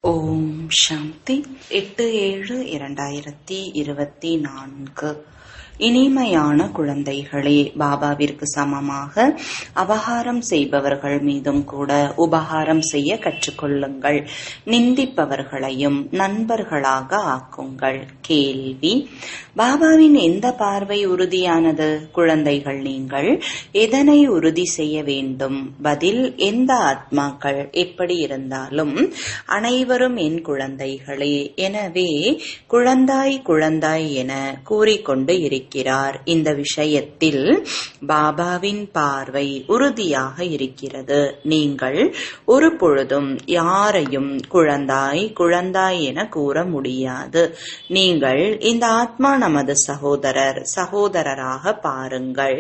ஓம் சாந்தி 8/7/2024. இனிமையான குழந்தைகளே, பாபாவிற்கு சமமாக அபகாரம் செய்பவர்கள் மீதும் கூட உபகாரம் செய்ய கற்றுக்கொள்ளுங்கள். நிந்திப்பவர்களையும் நண்பர்களாக ஆக்குங்கள். கேள்வி: பாபாவின் எந்த பார்வை உறுதியானது? குழந்தைகள், நீங்கள் எதனை உறுதி செய்ய வேண்டும்? பதில்: எந்த ஆத்மாக்கள் எப்படி இருந்தாலும் அனைவரும் என் குழந்தைகளே. எனவே குழந்தாய் குழந்தாய் என கூறிக்கொண்டு இருக்கிறார். இந்த விஷயத்தில் பாபாவின் பார்வை உறுதியாக இருக்கிறது. நீங்கள் ஒரு பொழுதும் யாரையும் குழந்தாய் குழந்தாய் என கூற முடியாது. நீங்கள் இந்த ஆத்மா நமது சகோதரராக பாருங்கள்.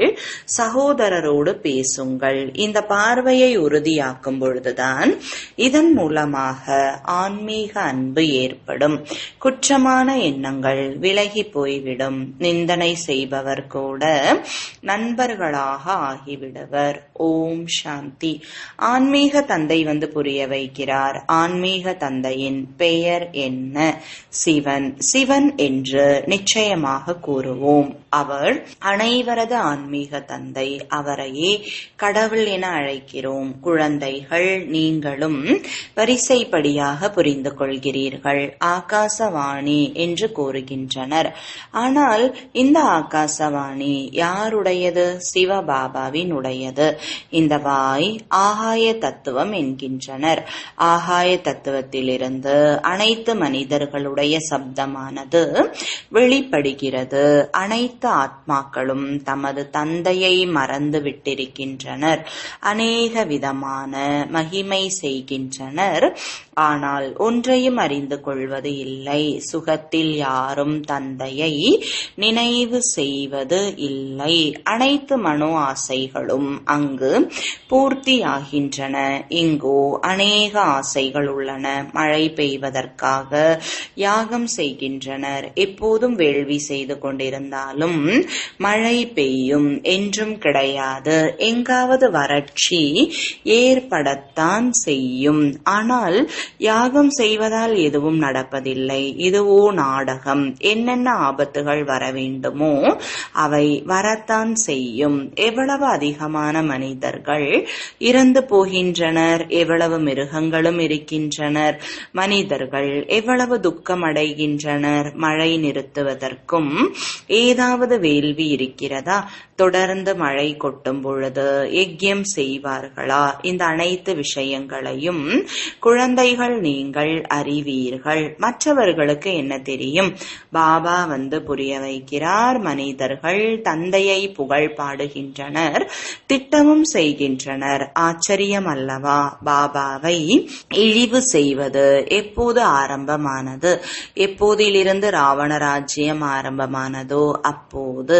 சகோதரரோடு பேசுங்கள். இந்த பார்வையை உறுதியாக்கும் பொழுதுதான் இதன் மூலமாக ஆன்மீக அன்பு ஏற்படும். குற்றமான எண்ணங்கள் விலகி போய்விடும். நிந்தனை செய்பவர் கூட நண்பர்களாக ஆகிவிடுவர். ஓம் சாந்தி. ஆன்மீக தந்தை புரிய வைக்கிறார். ஆன்மீக தந்தையின் பெயர் என்ன? சிவன். சிவன் என்று நிச்சயமாக கூறுவோம். அவர் அனைவரது ஆன்மீக தந்தை. அவரையே கடவுள் என அழைக்கிறோம். குழந்தைகள், நீங்களும் வரிசைப்படியாக புரிந்து கொள்கிறீர்கள். ஆகாசவாணி என்று கூறுகின்றனர். ஆனால் இந்த ஆகாசவாணி யாருடையது? சிவபாபாவின் உடையது. இந்த வாய் ஆகாய தத்துவம் என்கின்றனர். ஆகாய தத்துவத்திலிருந்து அனைத்து மனிதர்களுடைய சப்தமானது வெளிப்படுகிறது. அனைத்து ஆத்மாக்களும் தமது தந்தையை மறந்து விட்டிருக்கின்றனர். அநேக விதமான மகிமை செய்கின்றனர். ஆனால் ஒன்றையும் அறிந்து கொள்வது இல்லை. சுகத்தில் யாரும் தந்தையை நினைவு செய்வது இல்லை. அனைத்து மனோ ஆசைகளும் அங்கு பூர்த்தியாகின்றன. இங்கோ அநேக ஆசைகள் உள்ளன. மழை பெய்வதற்காக யாகம் செய்கின்றனர். எப்போதும் வேள்வி செய்து கொண்டிருந்தாலும் மழை பெய்யும் என்றும் கிடையாது. எங்காவது வறட்சி ஏற்படத்தான் செய்யும். ஆனால் யாகம் செய்வதால் எதுவும் நடப்பதில்லை. இதுவோ நாடகம். என்னென்ன ஆபத்துகள் வர வேண்டுமோ அவை வரத்தான் செய்யும். எவ்வளவு அதிகமான மனிதர்கள் இறந்து போகின்றனர். எவ்வளவு மிருகங்களும் இருக்கின்றனர். மனிதர்கள் எவ்வளவு துக்கம் அடைகின்றனர். மழை நிறுத்துவதற்கும் ஏதாவது வேள்வி இருக்கிறதா? தொடர்ந்து மழை கொட்டும் பொழுது யஜ்யம் செய்வார்களா? இந்த அனைத்து விஷயங்களையும் குழந்தைகள் நீங்கள் அறிவீர்கள். மற்றவர்களுக்கு என்ன தெரியும்? பாபா புரிய வைக்கிறார். மனிதர்கள் தந்தையை புகழ் பாடுகின்றனர், திட்டமும் செய்கின்றனர். ஆச்சரியம் அல்லவா? பாபாவை இழிவு செய்வது எப்போது ஆரம்பமானது? எப்போதிலிருந்து ராவண ராஜ்யம் ஆரம்பமானதோ அப்போது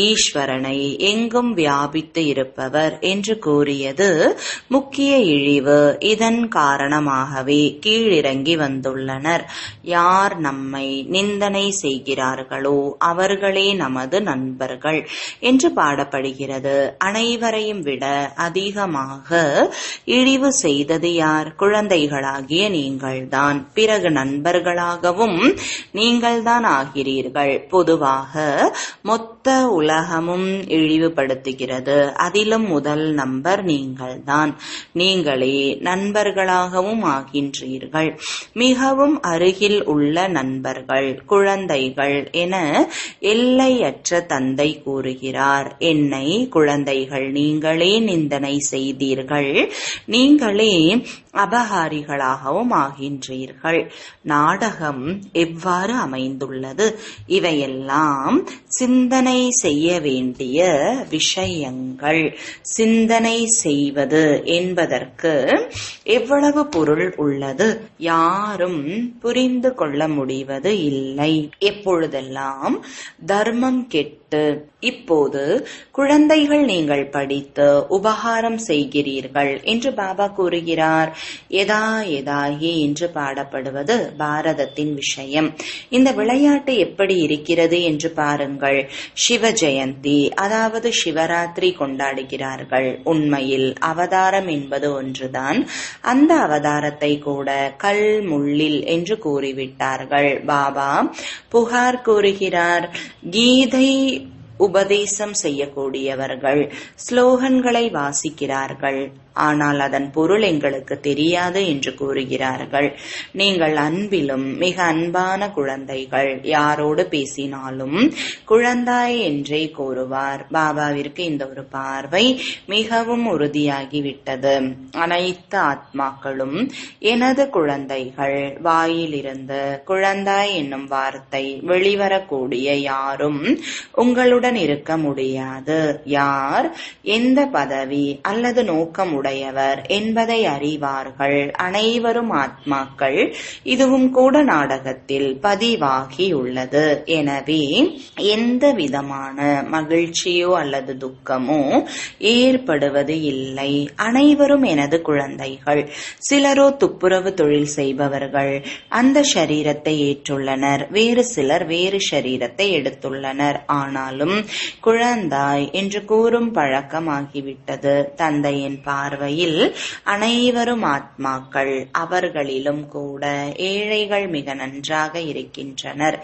ஈஸ்வரனை எங்கும் வியாபித்து இருப்பவர் என்று கூறியது முக்கிய இழிவு. இதன் காரணமாகவே கீழிறங்கி வந்துள்ளனர். யார் நம்மை நிந்தனை செய்கிறார்களோ அவர்களே நமது நண்பர்கள் என்று பாடப்படுகிறது. அனைவரையும் விட அதிகமாக இழிவு செய்தது யார்? குழந்தைகளாகிய நீங்கள்தான். பிறகு நண்பர்களாகவும் நீங்கள்தான் ஆகிறீர்கள். பொதுவாக மொத்த உலகமும் இழிவுபடுத்துகிறது. அதிலும் முதல் நம்பர் நீங்கள்தான். நீங்களே நண்பர்களாகவும் ஆகின்றீர்கள். மிகவும் அருகில் உள்ள நண்பர்கள், குழந்தைகள் என எல்லையற்ற தந்தை கூறுகிறார். என்னை குழந்தைகள் நீங்களே நிந்தனை செய்தீர்கள். நீங்களே அபகாரிகளாகவும் ஆகின்றீர்கள். நாடகம் எவ்வாறு அமைந்துள்ளது? இவையெல்லாம் சிந்தனை செய்ய வேண்டிய விஷயங்கள். சிந்தனை செய்வது என்பதற்கு எவ்வளவு பொருள் உள்ளது? யாரும் புரிந்து கொள்ள முடிவது இல்லை. எப்பொழுதெல்லாம் தர்மம் கெட்டு 8. இப்போது குழந்தைகள், நீங்கள் படித்து உபகாரம் செய்கிறீர்கள் என்று பாபா கூறுகிறார். எதா எதாகி என்று பாடப்படுவது பாரதத்தின் விஷயம். இந்த விளையாட்டு எப்படி இருக்கிறது என்று பாருங்கள். சிவ ஜெயந்தி, அதாவது சிவராத்திரி கொண்டாடுகிறார்கள். உண்மையில் அவதாரம் என்பது ஒன்றுதான். அந்த அவதாரத்தை கூட கல் முள்ளில் என்று கூறிவிட்டார்கள். பாபா புகார் கூறுகிறார். கீதை உபதேசம் செய்யக்கூடியவர்கள் ஸ்லோகன்களை வாசிக்கிறார்கள், ஆனால் அதன் பொருள் எங்களுக்கு தெரியாது என்று கூறுகிறார்கள். நீங்கள் அன்பிலும் மிக அன்பான குழந்தைகள். யாரோடு பேசினாலும் குழந்தாய் என்றே கூறுவார். பாபாவிற்கு இந்த ஒரு பார்வை மிகவும் உறுதியாகிவிட்டது. அனைத்து ஆத்மாக்களும் எனது குழந்தைகள். வாயிலிருந்து குழந்தாய் என்னும் வார்த்தை வெளிவரக்கூடிய யாரும் உங்களுடன் இருக்க முடியாது. யார் எந்த பதவி அல்லது நோக்கம் உடையவர் என்பதை அறிவார்கள். அனைவரும் ஆத்மாக்கள். இதுவும் கூட நாடகத்தில் பதிவாகியுள்ளது. எனவே எந்த விதமான மகிழ்ச்சியோ அல்லது துக்கமோ ஏற்படுவது இல்லை. அனைவரும் எனது குழந்தைகள். சிலரோ துப்புரவு தொழில் செய்பவர்கள். அந்த சரீரத்தை ஏற்றுள்ளனர். வேறு சிலர் வேறு சரீரத்தை எடுத்துள்ளனர். ஆனாலும் குழந்தாய் என்று கூறும் பழக்கமாகிவிட்டது. தந்தையின் பார்வையில் அனைவரும் ஆத்மாக்கள். அவர்களிலும் கூட ஏழைகள் மிக நன்றாக இருக்கின்றனர்.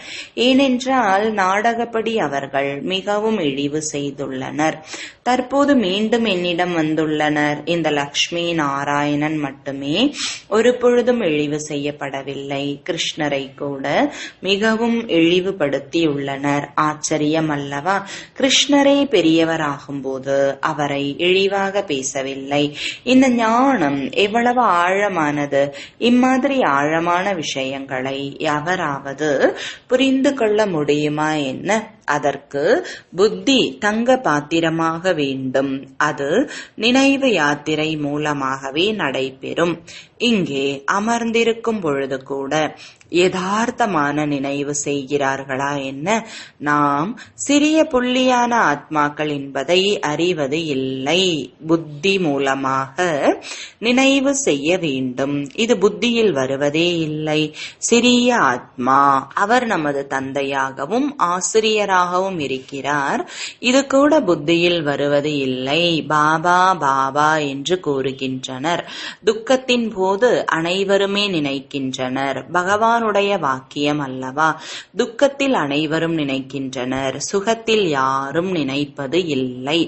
ஏனென்றால் நாடகப்படி அவர்கள் மிகவும் இழிவு செய்துள்ளனர். தற்போது மீண்டும் என்னிடம் வந்துள்ளனர். இந்த லக்ஷ்மி நாராயணன் மட்டுமே ஒரு பொழுதும் இழிவு செய்யப்படவில்லை. கிருஷ்ணரை கூட மிகவும் இழிவுபடுத்தியுள்ளனர். ஆச்சரியம் அல்லவா? கிருஷ்ணரே பெரியவராகும் போது அவரை இழிவாக பேசவில்லை. இந்த ஞானம் எவ்வளவு ஆழமானது! இம்மாதிரி ஆழமான விஷயங்களை எவராவது புரிந்து கொள்ள முடியுமா என்ன? அதற்கு புத்தி தங்க பாத்திரமாக வேண்டும். அது நினைவு யாத்திரை மூலமாகவே நடைபெறும். இங்கே அமர்ந்திருக்கும் பொழுது கூட யதார்த்தமான நினைவு செய்கிறார்களா என்ன? நாம் சிறிய புள்ளியான ஆத்மாக்கள் என்பதை அறிவது இல்லை. புத்தி மூலமாக நினைவு செய்ய வேண்டும். இது புத்தியில் வருவதே இல்லை. சிறிய ஆத்மா, அவர் நமது தந்தையாகவும் ஆசிரியராகவும் இருக்கிறார். இது கூட புத்தியில் வருவது இல்லை. பாபா பாபா என்று கூறுகின்றனர். துக்கத்தின் போது அனைவருமே நினைக்கின்றனர். பகவானுடைய வாக்கியம் அல்லவா? துக்கத்தில் அனைவரும் நினைக்கின்றனர். சுகத்தில் யாரும் நினைப்பது இல்லை.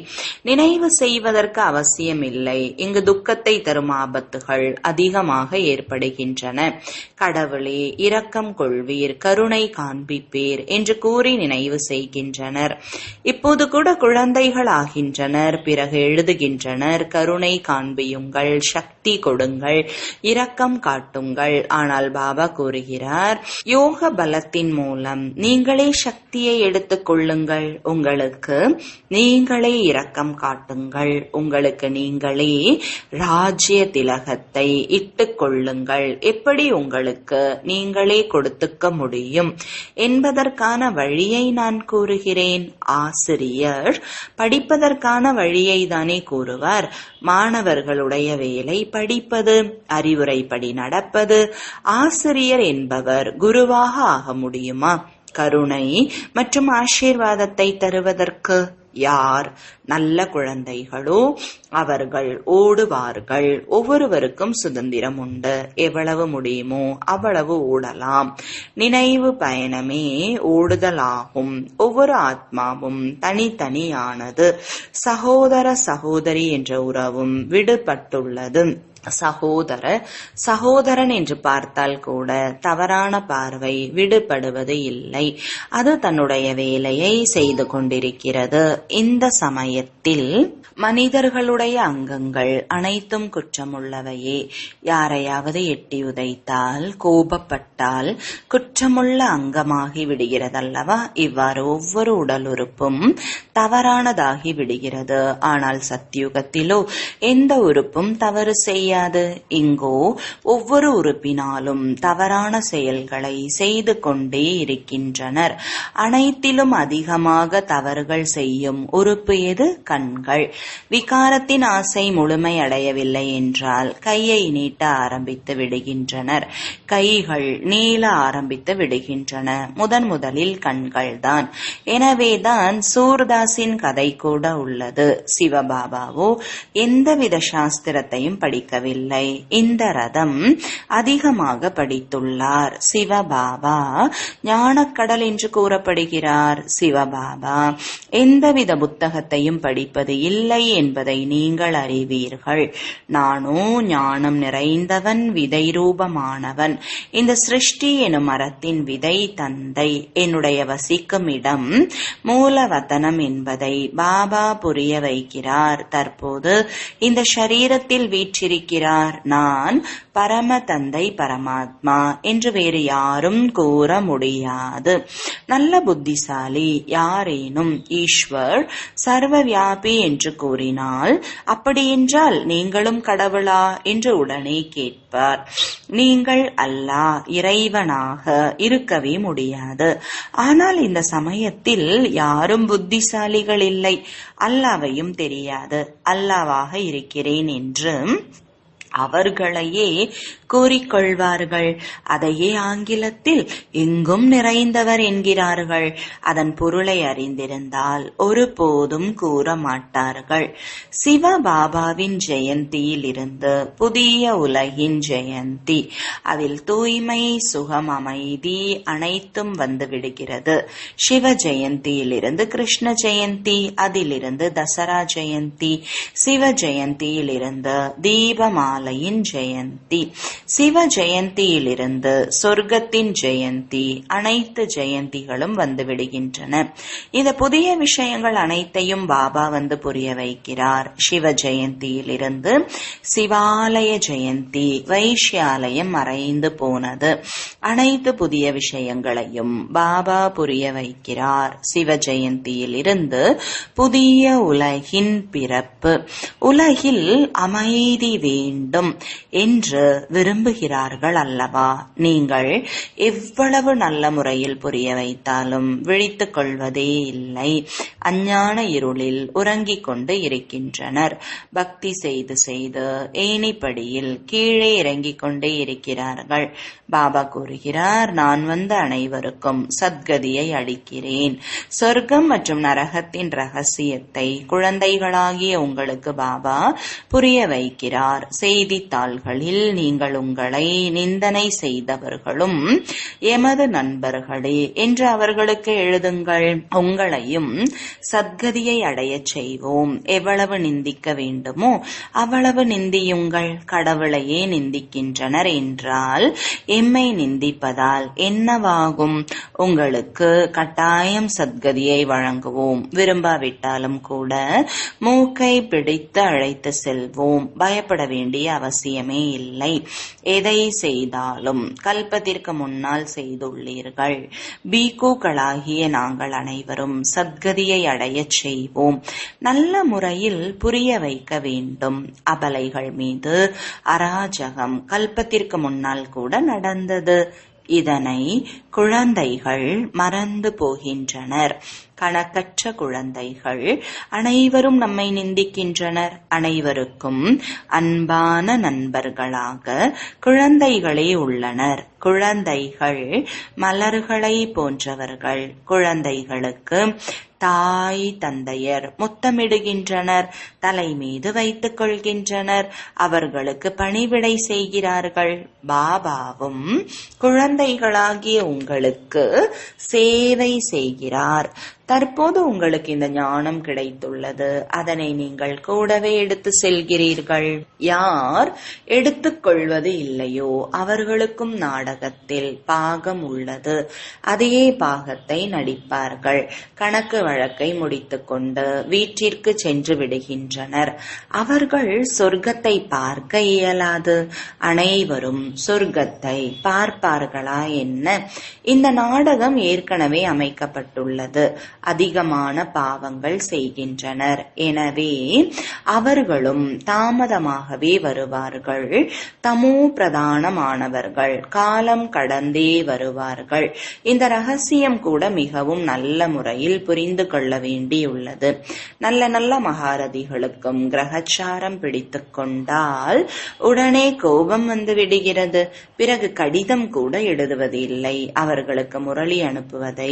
நினைவு செய்வதற்கு அவசியம் இல்லை. இங்கு துக்கத்தை தரும் ஆபத்துகள் அதிகமாக ஏற்படுகின்றன. கடவுளே இரக்கம் கொள்வீர், கருணை காண்பிப்பீர் என்று கூறி நினைவு செய்கின்றனர். இப்போது கூட குழந்தைகள் ஆகின்றனர். பிறகு எழுதுகின்றனர், கருணை காண்பியுங்கள், சக்தி கொடுங்கள், இரக்கம் காட்டுங்கள். ஆனால் பாபா கூறுகிறார், யோக பலத்தின் மூலம் நீங்களே சக்தியை எடுத்துக் கொள்ளுங்கள். உங்களுக்கு நீங்களே இரக்கம் காட்டுங்கள். உங்களுக்கு நீங்களே ராஜ்ய திலகத்தை இட்டுக் கொள்ளுங்கள். எப்படி உங்களுக்கு நீங்களே கொடுத்துக்க முடியும் என்பதற்கான வழியை நான் கூறுகிறேன். ஆசிரியர் படிப்பதற்கான வழியை தானே கூறுவார். மாணவர்களுடைய வேலை படிப்பது, அறிவுரைப்படி நடப்பது. ஆசிரியர் என்பவர் குருவாக ஆக முடியுமா? கருணை மற்றும் ஆசீர்வாதத்தை தருவதற்கு யார்? நல்ல குழந்தைகளோ அவர்கள் ஓடுவார்கள். ஒவ்வொருவருக்கும் சுதந்திரம் உண்டு. எவ்வளவு முடியுமோ அவ்வளவு ஓடலாம். நினைவு பயணமே ஓடுதலாகும். ஒவ்வொரு ஆத்மாவும் தனித்தனியானது. சகோதர சகோதரி என்ற உறவும் விடுபட்டுள்ளது. சகோதரன் என்று பார்த்தால் கூட தவறான பார்வை விடுபடுவது இல்லை. அது தன்னுடைய வேலையை செய்து கொண்டிருக்கிறது. இந்த சமயத்தில் மனிதர்களுடைய அங்கங்கள் அனைத்தும் குற்றமுள்ளவையே. யாரையாவது எட்டி உதைத்தால், கோபப்பட்டால் குற்றமுள்ள அங்கமாகி விடுகிறதல்லவா? இவ்வாறு ஒவ்வொரு உடல் உறுப்பும் தவறானதாகி விடுகிறது. ஆனால் சத்யுகத்திலோ எந்த உறுப்பும் தவறு செய்ய முடியாது. இங்கோ ஒவ்வொரு உறுப்பினாலும் தவறான செயல்களை செய்து கொண்டே இருக்கின்றனர். அனைத்திலும் அதிகமாக தவறுகள் செய்யும் உறுப்பு எது? கண்கள். விகாரத்தின் ஆசை முழுமை அடையவில்லை என்றால் கையை நீட்ட ஆரம்பித்து விடுகின்றனர். கைகள் நீள ஆரம்பித்து விடுகின்றன. முதலில் கண்கள்தான். எனவேதான் சூர்தாஸின் கதை கூட உள்ளது. சிவபாபாவோ எந்தவித சாஸ்திரத்தையும் படிக்கவில்லை. இந்த ரதம் அதிகமாக படித்துள்ளார். சிவபாபா ஞானக்கடல் என்று கூறப்படுகிறார். சிவபாபா எந்தவித புத்தகத்தையும் படிப்பது இல்லை என்பதை நீங்கள் அறிவீர்கள். நானோ ஞானம் நிறைந்தவன், விதை ரூபமானவன். இந்த சிருஷ்டி எனும் மரத்தின் விதை தந்தை. என்னுடைய வசிக்கும் இடம் மூலவதனம் என்பதை பாபா புரிய வைக்கிறார். தற்போது இந்த ஷரீரத்தில் வீற்றிருக்கிறார். நான் பரம தந்தை பரமாத்மா என்று வேறு யாரும் கூற முடியாது. நல்ல புத்திசாலி யாரேனும் ஈஸ்வர் சர்வவியாபி என்று கூறினால், அப்படியென்றால் நீங்களும் கடவுளா என்று உடனே கேட்பார். நீங்கள் அல்லாஹ் இறைவனாக இருக்கவே முடியாது. ஆனால் இந்த சமயத்தில் யாரும் புத்திசாலிகள் இல்லை. அல்லாவையும் தெரியாது. அல்லாவாக இருக்கிறேன் என்று அவர்களையே கூறிக்கொள்வார்கள். அதையே ஆங்கிலத்தில் எங்கும் நிறைந்தவர் என்கிறார்கள். அதன் பொருளை அறிந்திருந்தால் ஒருபோதும் கூற மாட்டார்கள். சிவபாபாவின் ஜெயந்தியில் இருந்து புதிய உலகின் ஜெயந்தி. அதில் தூய்மை, சுகம், அமைதி அனைத்தும் வந்து விடுகிறது. சிவ ஜெயந்தியிலிருந்து கிருஷ்ண ஜெயந்தி, அதிலிருந்து தசரா ஜெயந்தி, சிவ ஜெயந்தியிலிருந்து தீபமாலையின் ஜெயந்தி, சிவ ஜெயந்தியிலிருந்து சொர்க்கத்தின் ஜெயந்தி, அனைத்து ஜெயந்திகளும் வந்து விடுகின்றன. இந்த புதிய விஷயங்கள் அனைத்தையும் பாபா வந்து புரிய வைக்கிறார். சிவ ஜெயந்தியிலிருந்து சிவாலய ஜெயந்தி, வைஷ்யாலயம் மறைந்து போனது. அனைத்து புதிய விஷயங்களையும் பாபா புரிய வைக்கிறார். சிவ ஜெயந்தியிலிருந்து புதிய உலகின் பிறப்பு. உலகில் அமைதி வேண்டும் என்று விரும்புகிறார்கள் அல்லவா? நீங்கள் எவ்வளவு நல்ல முறையில் புரிய வைத்தாலும் விழித்துக் கொள்வதே இல்லை. அஞ்ஞான இருளில் உறங்கிக் கொண்டு இருக்கின்றனர். பக்தி செய்து செய்து ஏணிப்படியில் கீழே இறங்கிக் கொண்டே இருக்கிறார்கள். பாபா கூறுகிறார், நான் வந்து அனைவருக்கும் சத்கதியை அளிக்கிறேன். சொர்க்கம் மற்றும் நரகத்தின் ரகசியத்தை குழந்தைகளாகிய உங்களுக்கு பாபா புரிய வைக்கிறார். செய்தித்தாள்களில் நீங்கள் உங்களை நிந்தனை செய்தவர்களும் எமது நண்பர்களே என்று அவர்களுக்கு எழுதுங்கள். உங்களையும் சத்கதியை அடையச் செய்வோம். எவ்வளவு நிந்திக்க வேண்டுமோ அவ்வளவு நிந்தியுங்கள். கடவுளையே நிந்திக்கின்றனர் என்றால் எம்மை நிந்திப்பதால் என்னவாகும்? உங்களுக்கு கட்டாயம் சத்கதியை வழங்குவோம். விரும்பாவிட்டாலும் கூட மூக்கை பிடித்து அழைத்து செல்வோம். பயப்பட வேண்டிய அவசியமே இல்லை. எதை செய்தாலும் கல்பத்திற்கு முன்னால் செய்துள்ளீர்கள். பீகோக்களாகிய நாங்கள் அனைவரும் சத்கதியை அடையச் செய்வோம். நல்ல முறையில் புரிய வைக்க வேண்டும். அபலைகள் மீது அராஜகம் கல்பத்திற்கு முன்னால் கூட நடந்தது. இதனை குழந்தைகள் மறந்து போகின்றனர். கணக்கற்ற குழந்தைகள் அனைவரும் நம்மை நிந்திக்கின்றனர். அனைவருக்கும் அன்பான நண்பர்களாக குழந்தைகளே உள்ளனர். குழந்தைகள் மலர்களை போன்றவர்கள். குழந்தைகளுக்கு தாய் தந்தையர் முத்தமிடுகின்றனர், தலை மீது வைத்துக் கொள்கின்றனர், அவர்களுக்கு பணிவிடை செய்கிறார்கள். பாபாவும் குழந்தைகளாகிய உங்களுக்கு சேவை செய்கிறார். தற்போது உங்களுக்கு இந்த ஞானம் கிடைத்துள்ளது. அதனை நீங்கள் கூடவே எடுத்து செல்கிறீர்கள். யார் எடுத்துக்கொள்வது இல்லையோ அவர்களுக்கும் நாடகத்தில் பாகம் உள்ளது. அதே பாகத்தை நடிப்பார்கள். கணக்கு வழக்கை முடித்துக்கொண்டு வீட்டிற்கு சென்று விடுகின்றனர். அவர்கள் சொர்க்கத்தை பார்க்க இயலாது. அனைவரும் சொர்க்கத்தை பார்ப்பார்களா என்ன? இந்த நாடகம் ஏற்கனவே அமைக்கப்பட்டுள்ளது. அதிகமான பாவங்கள் செய்கின்றனர். எனவே அவர்களும் தாமதமாகவே வருவார்கள். தமோ பிரதானமானவர்கள் காலம் கடந்தே வருவார்கள். இந்த ரகசியம் கூட மிகவும் நல்ல முறையில் புரிந்து கொள்ள வேண்டியுள்ளது. நல்ல நல்ல மகாரதிகளுக்கும் கிரகச்சாரம் பிடித்து கொண்டால் உடனே கோபம் வந்து விடுகிறது. பிறகு கடிதம் கூட எழுதுவதில்லை. அவர்களுக்கு முரளி அனுப்புவதை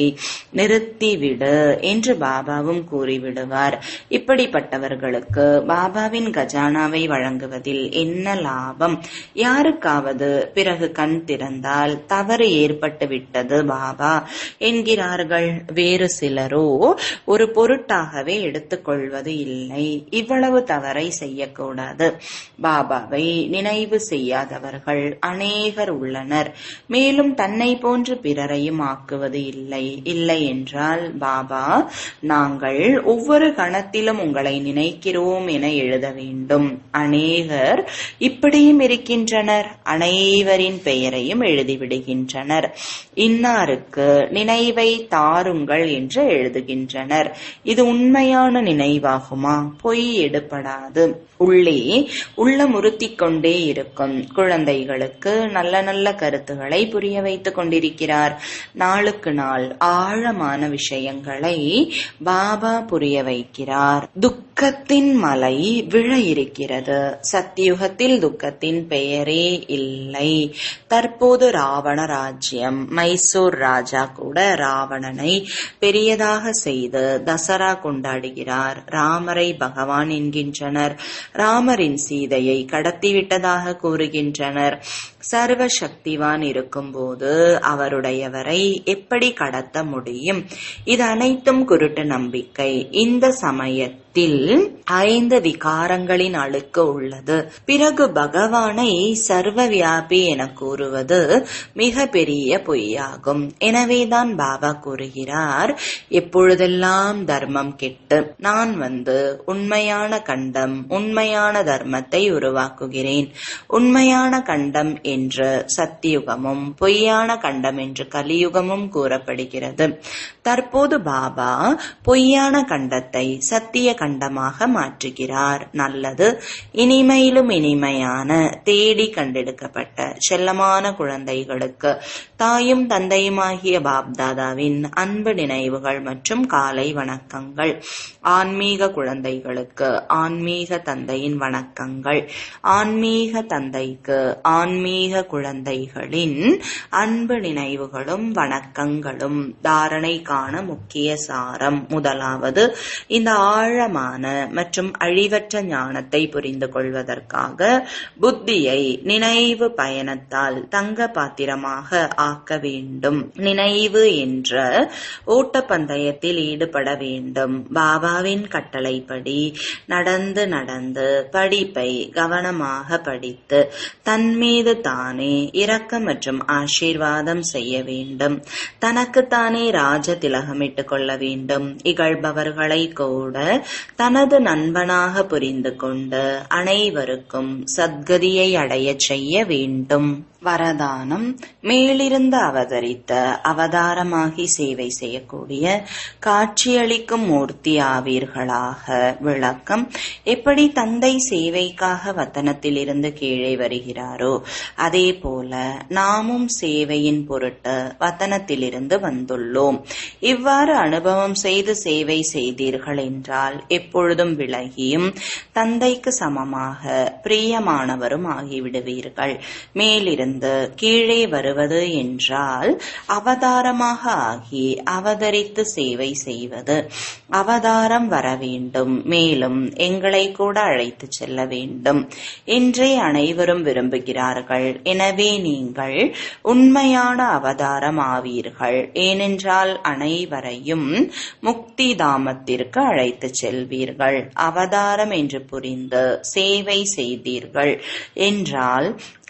நிறுத்திவிடு என்று பாபாவும் கூறிவிடுவார். இப்படிப்பட்டவர்களுக்கு பாபாவின் கஜானாவை வழங்குவதில் என்ன லாபம்? யாருக்காவது பிறகு கண் திறந்தால் தவறு ஏற்பட்டு விட்டது பாபா என்கிறார்கள். வேறு சிலரோ ஒரு பொருட்டாகவே எடுத்துக்கொள்வது இல்லை. இவ்வளவு தவறை செய்யக்கூடாது. பாபாவை நினைவு செய்யாதவர்கள் அநேகர் உள்ளனர். மேலும் தன்னை போன்று பிறரையும் ஆக்குவது இல்லை. இல்லை என்றால் பாபா நாங்கள் ஒவ்வொரு கணத்திலும் உங்களை நினைக்கிறோம் என எழுத வேண்டும். அநேகர் இப்படியும் இருக்கின்றனர். அனைவரின் பெயரையும் எழுதிவிடுகின்றனர். இன்னாருக்கு நினைவை தாருங்கள் என்று எழுதுகின்றனர். இது உண்மையான நினைவாகுமா? பொய் எடுபடாது. உள்ளே உள்ளமுறுத்திக் கொண்டே இருக்கும். குழந்தைகளுக்கு நல்ல நல்ல கருத்துக்களை புரிய வைத்துக் கொண்டிருக்கிறார். நாளுக்கு நாள் ஆழமான விஷயங்களை பாபா புரிய வைக்கிறார். துக்கத்தின் மலை விழ இருக்கிறது. சத்தியுகத்தில் துக்கத்தின் பெயரே இல்லை. தற்போது ராவண ராஜ்யம். மைசூர் ராஜா கூட ராவணனை பெரியதாக செய்து தசரா கொண்டாடுகிறார். ராமரை பகவான் என்கின்றனர். ராமரின் சீதையை கடத்திவிட்டதாக கூறுகின்றனர். சர்வ சக்திவான் இருக்கும்போது அவருடையவரை எப்படி கடத்த முடியும்? இது அனைத்தும் குருட்டு நம்பிக்கை. இந்த சமயத்தில் 5 விகாரங்களின் அழுக்கு உள்ளது. பிறகு பகவானை சர்வ வியாபி என கூறுவது மிக பெரிய பொய்யாகும். எனவேதான் பாபா கூறுகிறார், எப்பொழுதெல்லாம் தர்மம் கெட்டு நான் உண்மையான கண்டம் உண்மையான தர்மத்தை உருவாக்குகிறேன். உண்மையான கண்டம் என்று சத்தியுகமும் பொய்யான கண்டம் என்று கலியுகமும் கூறப்படுகிறது. தற்போது பாபா பொய்யான கண்டத்தை சத்திய கண்டமாக மாற்றுகிறார். நல்லது. இனிமையிலும் இனிமையான தேடி கண்டெடுக்கப்பட்ட செல்லமான குழந்தைகளுக்கு தாயும் தந்தையுமாகிய பாப்தாதாவின் அன்பு நினைவுகள் மற்றும் காலை வணக்கங்கள். ஆன்மீக குழந்தைகளுக்கு ஆன்மீக தந்தையின் வணக்கங்கள். ஆன்மீக தந்தைக்கு ஆன்மீக குழந்தைகளின் அன்பு நினைவுகளும் வணக்கங்களும். தாரணைக்கான முக்கிய சாரம். முதலாவது, இந்த ஆழமான மற்றும் அழிவற்ற ஞானத்தை புரிந்து கொள்வதற்காக புத்தியை நினைவு பயணத்தால் தங்க பாத்திரமாக ஆக்க வேண்டும். நினைவு என்ற ஓட்டப்பந்தயத்தில் ஈடுபட வேண்டும். பாபாவின் கட்டளைப்படி நடந்து நடந்து படிப்பை கவனமாக படித்து தன்மீது தானே இரக்கம் மற்றும் ஆசீர்வாதம் செய்ய வேண்டும். தனக்குத்தானே ராஜ திலகமிட்டுக் கொள்ள வேண்டும். இகழ்பவர்களை கூட தனது நண்பனாக புரிந்து கொண்டு அனைவருக்கும் சத்கதியை அடையச் செய்ய வேண்டும். வரதானம். மேலிருந்து அவதரித்த அவதாரமாகி சேவை செய்யக்கூடிய காட்சியளிக்கும் மூர்த்தி ஆவீர்களாக. விளக்கம். எப்படி தந்தை சேவைக்காக வத்தனத்திலிருந்து கீழே வருகிறாரோ அதே போல நாமும் சேவையின் பொருட்டு வத்தனத்திலிருந்து வந்துள்ளோம். இவ்வாறு அனுபவம் செய்து சேவை செய்தீர்கள் என்றால் எப்பொழுதும் விலகியும் தந்தைக்கு சமமாக பிரியமானவரும் ஆகிவிடுவீர்கள். மேலிருந்து கீழே வருவது என்றால் அவதாரமாக ஆகி அவதரித்து சேவை செய்வது. அவதாரம் வர வேண்டும், மேலும் எங்களை கூட அழைத்து செல்ல வேண்டும் என்றே அனைவரும் விரும்புகிறார்கள். எனவே நீங்கள் உண்மையான அவதாரம் ஆவீர்கள். ஏனென்றால் அனைவரையும் முக்தி தாமத்திற்கு அழைத்து செல்வீர்கள். அவதாரம் என்று புரிந்து சேவை செய்தீர்கள் என்றால்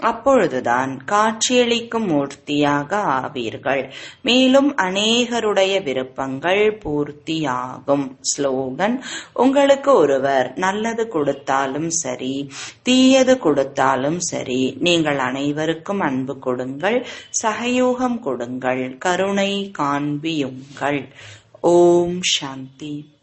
அப்பொழுதுதான் காட்சியளிக்கும் மூர்த்தியாக ஆவீர்கள். மேலும் அநேகருடைய விருப்பங்கள் பூர்த்தியாகும். ஸ்லோகன். உங்களுக்கு ஒருவர் நல்லது கொடுத்தாலும் சரி, தீயது கொடுத்தாலும் சரி, நீங்கள் அனைவருக்கும் அன்பு கொடுங்கள், சகயோகம் கொடுங்கள், கருணை காண்பியுங்கள். ஓம் சாந்தி.